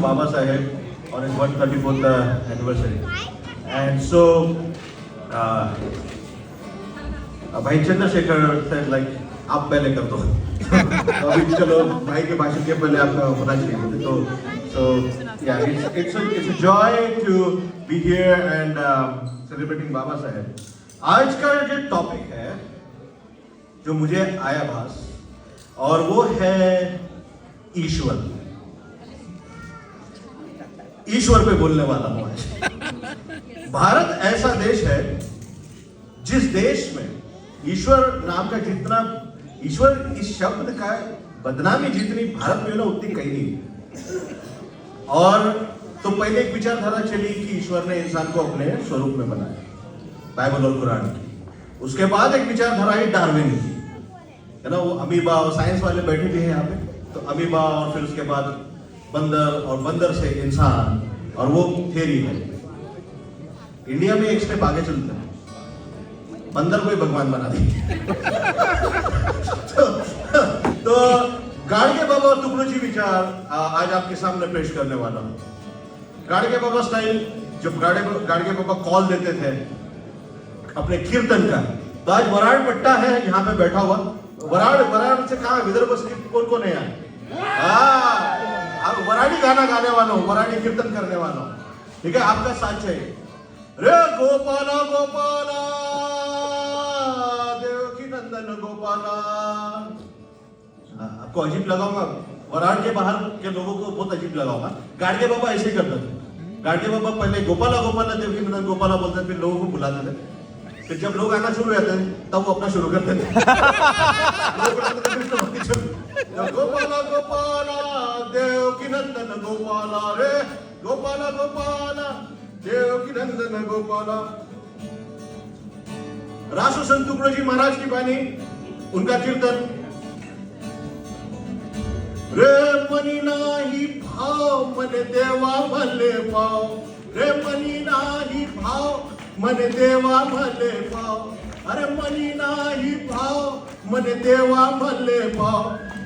Baba Saheb on his 134th anniversary. And so, भाई Chandrashekhar said like आप पहले कर दो. तो अभी चलो भाई के भाषण के पहले आपका होना चाहिए. So yeah, it's a joy to be here and celebrating Baba Saheb. आज का जो टॉपिक है जो मुझे आया भास और वो है ईश्वर. ईश्वर पे बोलने वाला हूं आज. भारत ऐसा देश है जिस देश में ईश्वर नाम का जितना ईश्वर इस शब्द का बदनामी जितनी भारत में ना उतनी कहीं नहीं. और तो पहले एक विचारधारा चली कि ईश्वर ने इंसान को अपने स्वरूप में बनाया, बाइबल और कुरान की. उसके बाद एक विचारधारा आई डार्विन की, है ना. वो अमीबा और साइंस वाले बैठे भी हैं यहाँ पे. तो अमीबा और फिर उसके बाद बंदर और बंदर से इंसान, और वो थ्योरी है. इंडिया में एक स्टेप आगे चलते हैं, बंदर को ही भगवान बना दी. तो गाड़गे बाबा और तुगलकी विचार आज आपके सामने पेश करने वाला हूं. गाड़गे बाबा स्टाइल, जब गाड़गे बाबा कॉल देते थे अपने कीर्तन का, तो आज वराड़ पट्टा है यहाँ पे बैठा हुआ. वराड़ से कहा विदर्भ से कौन कौन है यहाँ? अब वराड़ी गाना गाने वाला हूँ, वराड़ी कीर्तन करने वाला हूँ. ठीक है, आपका साथ चाहिए. रे गोपाला गोपाला देवकी नंदन गोपाला. आपको अजीब लगाऊंगा, वराड़ के बाहर के लोगों को बहुत अजीब लगाऊंगा. गाड़गे बाबा ऐसे करते थे. गाड़गे बाबा पहले गोपाला गोपाला देवकी नंदन गोपाला बोलते थे, फिर लोगों को बुलाते थे. फिर जब लोग आना शुरू होते थे तब वो अपना शुरू करते थे. गोपाला गोपाला देवकी नंदन गोपाला, रे गोपाला गोपाला देवकी नंदन गोपाला. रासो संत तुकडोजी महाराज की बानी, उनका कीर्तन. रे मनी नाही भाव मन देवा भले पाव, रे मनी नाही भाव मन देवा भले पाव. अरे मनी नाही भाव मन देवा भले पाव.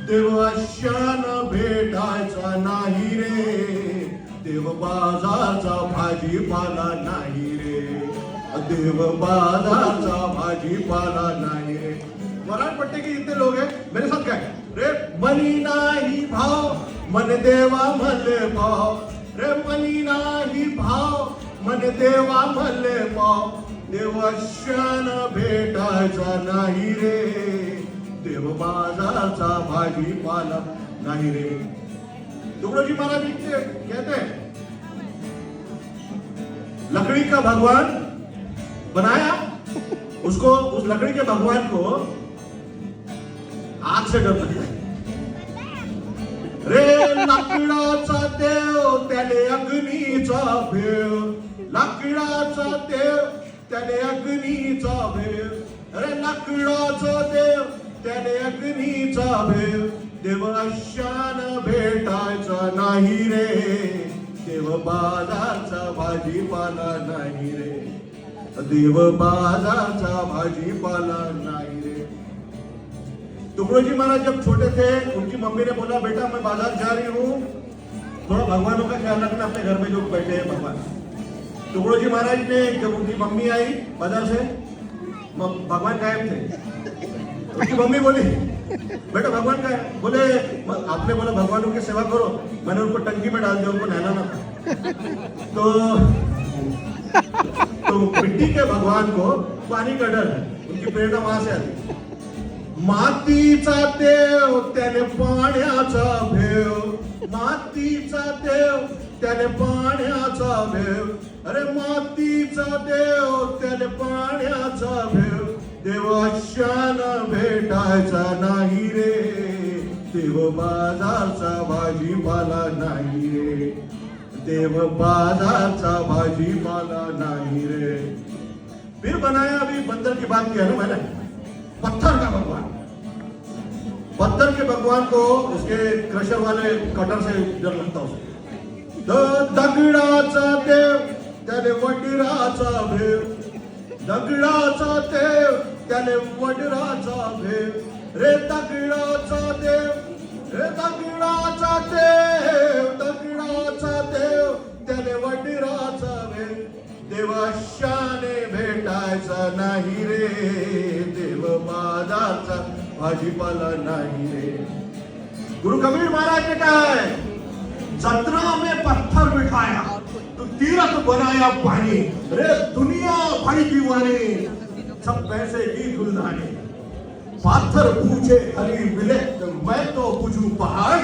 देव शान भेटायचा नाही रे, देव बाजारचा भाजीपाला नाही रे, देव बाजारचा भाजीपाला नाही रे. वराडपट्टे के जितने लोग हैं मेरे साथ क्या है? रे मनी नाही भाव मन देवा भले पाव, रे मनी नाही भाव मन देवा भले पाव. देव शान भेटायचा नाही रे, देव बाजारचा भाजीपाला नहीं रे. तुकडोजी महाराज कहते हैं लकड़ी का भगवान बनाया, उसको उस लकड़ी के भगवान को आग से डर लगता है. रे लाकडाचा देव त्याने अग्नीचा भेव, लाकडाचा देव त्याने अग्नीचा भेव. अरे लाकडाचा देव त्याने अग्नीचा भेव. देव शान भेटायचा नाही रे, देव बाजारचा भाजीपाला नाही रे, देव बाजारचा भाजीपाला नाही रे. तुकडोजी महाराज जब छोटे थे, उनकी मम्मी ने बोला बेटा मैं बाजार जा रही हूँ, थोड़ा भगवानों का ख्याल रखना, अपने घर में जो बैठे हैं भगवान. तुकडोजी महाराज ने जब उनकी मम्मी आई बाजार से, भगवान गायब थे. उनकी मम्मी बोली बेटा भगवान का है. बोले आपने बोला भगवानों की सेवा करो, मैंने उनको टंकी में डाल दिया, उनको नहलाना था. तो मिट्टी के भगवान को पानी का डर है, उनकी प्रेरणा वहां से आती. मातीचा देव त्याने पाण्याचा भेव, मातीचा देव त्याने पाण्याचा भेव. अरे मातीचा देव त्याने पाण्याचा भेव. देव शान भेटायचा नाही रे, देव बाजारचा भाजीपाला नाही रे, देव बाजारचा भाजीपाला नाही रे. फिर बनाया, अभी बंदर की बात किया ना मैंने, पत्थर का भगवान. पत्थर के भगवान को उसके क्रशर वाले कटर से डर लगता उसको. दगडाचा देव त्याने वडिराचा भेव, दगडाचा देव त्याने वडिराचा भेव. रे दगडाचा देव, रे दगडाचा देव, दगडाचा फुलाचा भाजीपाला नाही रे. गुरु कबीर महाराज ने कहा है, जतरा में पत्थर बिठाया तो तीरथ बनाया पानी. रे दुनिया भाई दीवाने, सब पैसे की दुल्हाने. पाथर पूछे हरी मिले तो मैं तो पूछूं पहाड़.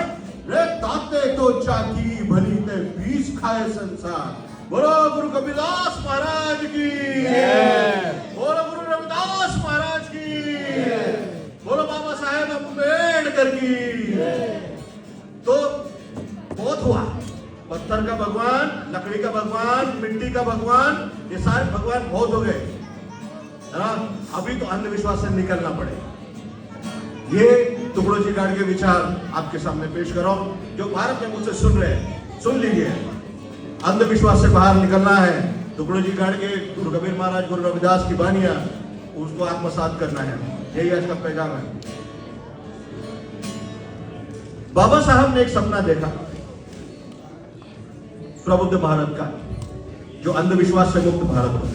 रे ताते तो चाकी भली ते 20 खाए संसार. बोलो गुरु कबीरदास महाराज की, बोलो गुरु रविदास महाराज की, बोलो बाबा साहेब अम्बेडकर की. तो बहुत हुआ, पत्थर का भगवान, लकड़ी का भगवान, मिट्टी का भगवान, ये सारे भगवान बहुत हो गए. अभी तो अंधविश्वास से निकलना पड़ेगा. ये टुकड़ों जी गाड़ के विचार आपके सामने पेश करो. जो भारत में मुझसे सुन रहे हैं, सुन लीजिए. अंधविश्वास से बाहर निकलना है. टुकड़ों जी गाड़ के गुरु कबीर महाराज, गुरु रविदास की बानियां, उसको आत्मसात करना है. यही आज का पैगाम है. बाबा साहब ने एक सपना देखा प्रबुद्ध भारत का, जो अंधविश्वास से मुक्त भारत हो.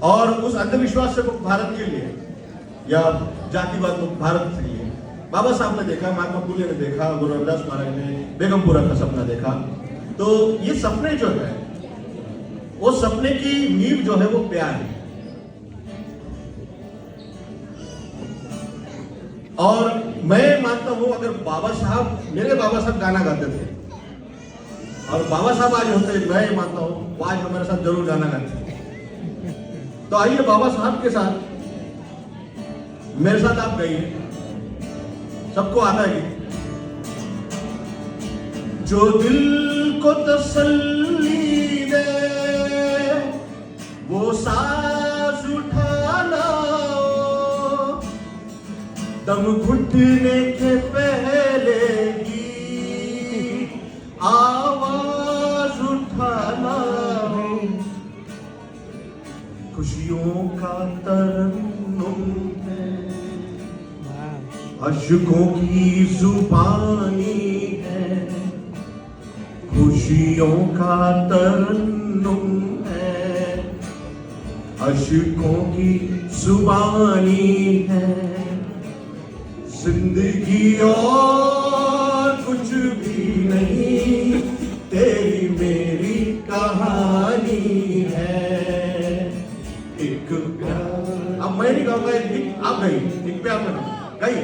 और उस अंधविश्वास से मुक्त भारत के लिए या जातिवाद मुक्त भारत के लिए बाबा साहब ने देखा, महात्मा फुले ने देखा, गुरु रविदास महाराज ने बेगमपुरा का सपना देखा. तो ये सपने जो है, वो सपने की नींव जो है वो प्यार है. और मैं मानता हूं, अगर बाबा साहब, मेरे बाबा साहब गाना गाते थे और बाबा साहब आज होते, मैं ये मानता हूं वो आज हमारे साथ जरूर गाना गाते. तो आइए बाबा साहब के साथ मेरे साथ आप गाइए. सबको आता है. जो दिल को तसल्ली दे वो साज उठाना, दम घुटने के पहले ही आवाज उठाना. खुशियों का तरन्नुम है, अशकों की जुबानी है. खुशियों का तरन्नुम है, अशकों की जुबानी है. जिंदगी और कुछ भी नहीं, तेरी मेरी कहानी है. एक प्यार, अब मैं नहीं गाऊंगा, आप गाइए. एक प्यार में गाइए.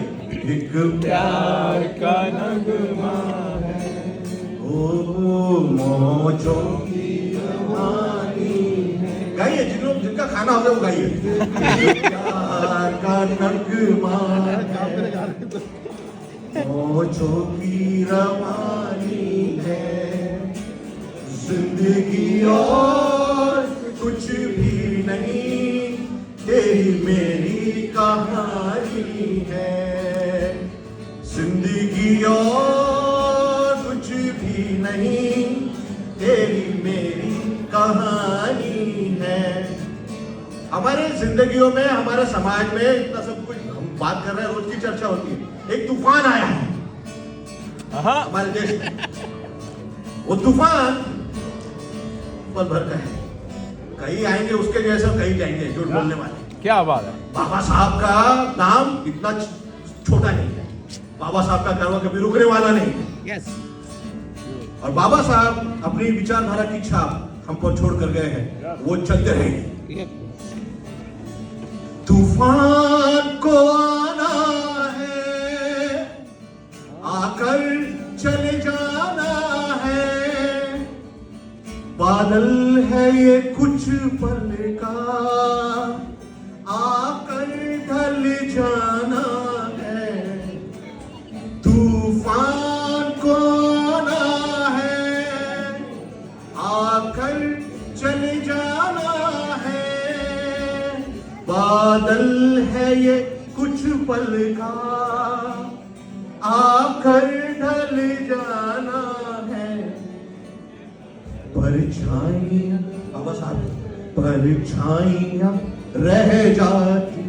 एक प्यार का नगमा है, ओ मौजों की रवानी है. गाइए, जिनका खाना होगा वो गाइए. प्यार का नगमा है, मौजों की रवानी है. जिंदगी और कुछ भी नहीं, तेरी मेरी कहानी है. जिंदगी और कुछ भी नहीं, तेरी मेरी कहानी है. हमारे जिंदगियों में, हमारे समाज में इतना सब कुछ हम बात कर रहे हैं, रोज की चर्चा होती है. एक तूफान आया है हमारे देश में. वो तूफान पल भर का है. कहीं आएंगे उसके जैसे, कहीं जाएंगे झूठ बोलने वाले. क्या बात है. बाबा साहब का नाम इतना छोटा नहीं है. बाबा साहब का कारवा कभी रुकने वाला नहीं है. यस. और बाबा साहब अपनी विचारधारा की छाप हम पर छोड़ कर गए हैं, वो चलते रहेंगे. तूफान को आना है, आकर चले जाना है. बादल है ये कुछ पल का, आकर ढल जाना है. तूफान को आना है, आकर चले जाना है. बादल है ये कुछ पल का, आकर ढल जाना है. परछाइयां, बाबा साहब, परछाइयां रह जाती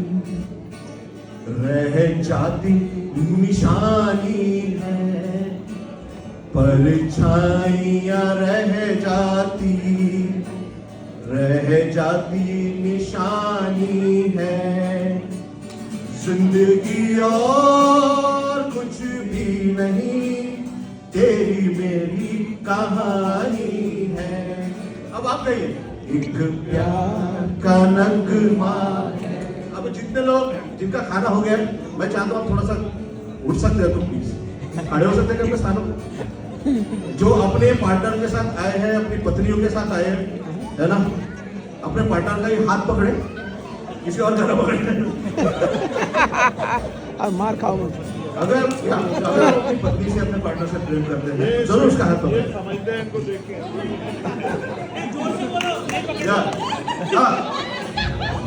निशानी है. परछाइयां रह जाती निशानी है. जिंदगी और कुछ भी नहीं, तेरी मेरी कहानी है। अब आप कहिए, एक प्यार का नगमा है। अब जितने लोग जिनका खाना हो गया, मैं चाहता हूँ आप थोड़ा सा उठ सकते हैं तो प्लीज खड़े हो सकते हैं अपने स्थानों पर। जो अपने पार्टनर के साथ आए हैं, अपनी पत्नियों के साथ आए हैं, है ना, अपने पार्टनर का ही हाथ पकड़े, किसी और का पकड़े। अब मार खाओ। अगर अपनी पत्नी से, अपने पार्टनर से प्रेम करते हैं, जरूर उसका हाथ पकड़े। समझते हैं इनको देख के।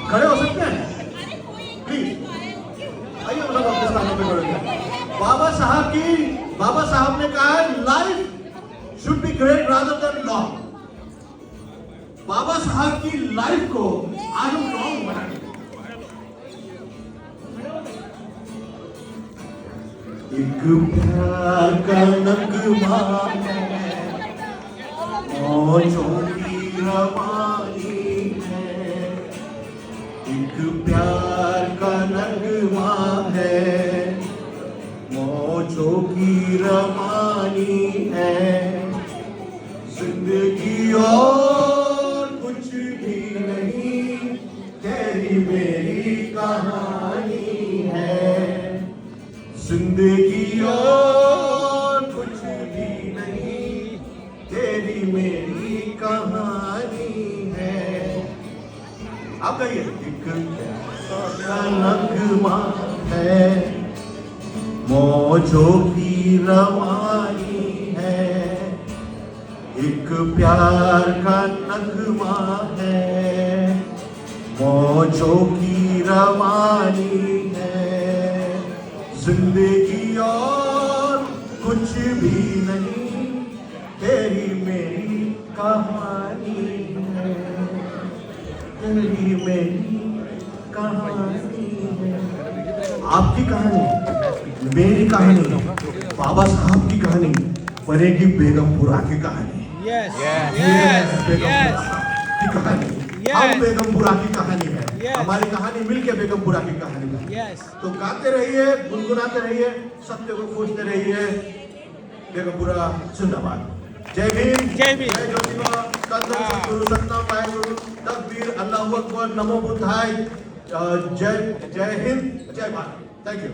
खड़े हो सकते हैं प्लीज, आइए मतलब अपने स्थानों पे खड़े हैं। बाबा साहब ने कहा है, life should be great rather than long. Baba Saheb की लाइफ को आज हम लॉन्ग बनाएंगे। एक प्यार का नगमा है, मौजों की रवानी है। एक प्यार का नगमा है, मौजों की रवानी है। जिंदगी और कुछ भी नहीं, तेरी मेरी कहानी है। जिंदगी और कुछ भी नहीं, तेरी मेरी कहानी है। आप कहिए, एक नगमा है, मौजों की रवानी है। एक प्यार का नगमा है, मौजों की रवानी है। जिंदगी और कुछ भी नहीं, तेरी मेरी कहानी है। तेरी मेरी कहानी है। आपकी कहानी, मेरी कहानी, बाबा साहब की कहानी बनेगी बेगमपुरा की कहानी। बेगमपुरा की कहानी, हम बेगमपुरा की कहानी है। हमारी कहानी मिलके बेगमपुरा की कहानी है। तो गाते रहिए, गुनगुनाते रहिए, सत्य को खोजते रहिए। बेगमपुरा जिंदाबाद। जय भीम, जय ज्योतिबा, कंदन सतगुरु, सतनाम वाहेगुरु, तकबीर, अल्लाहू अकबर, नमो बुद्धाय, जय हिंद, जय भारत। Thank you.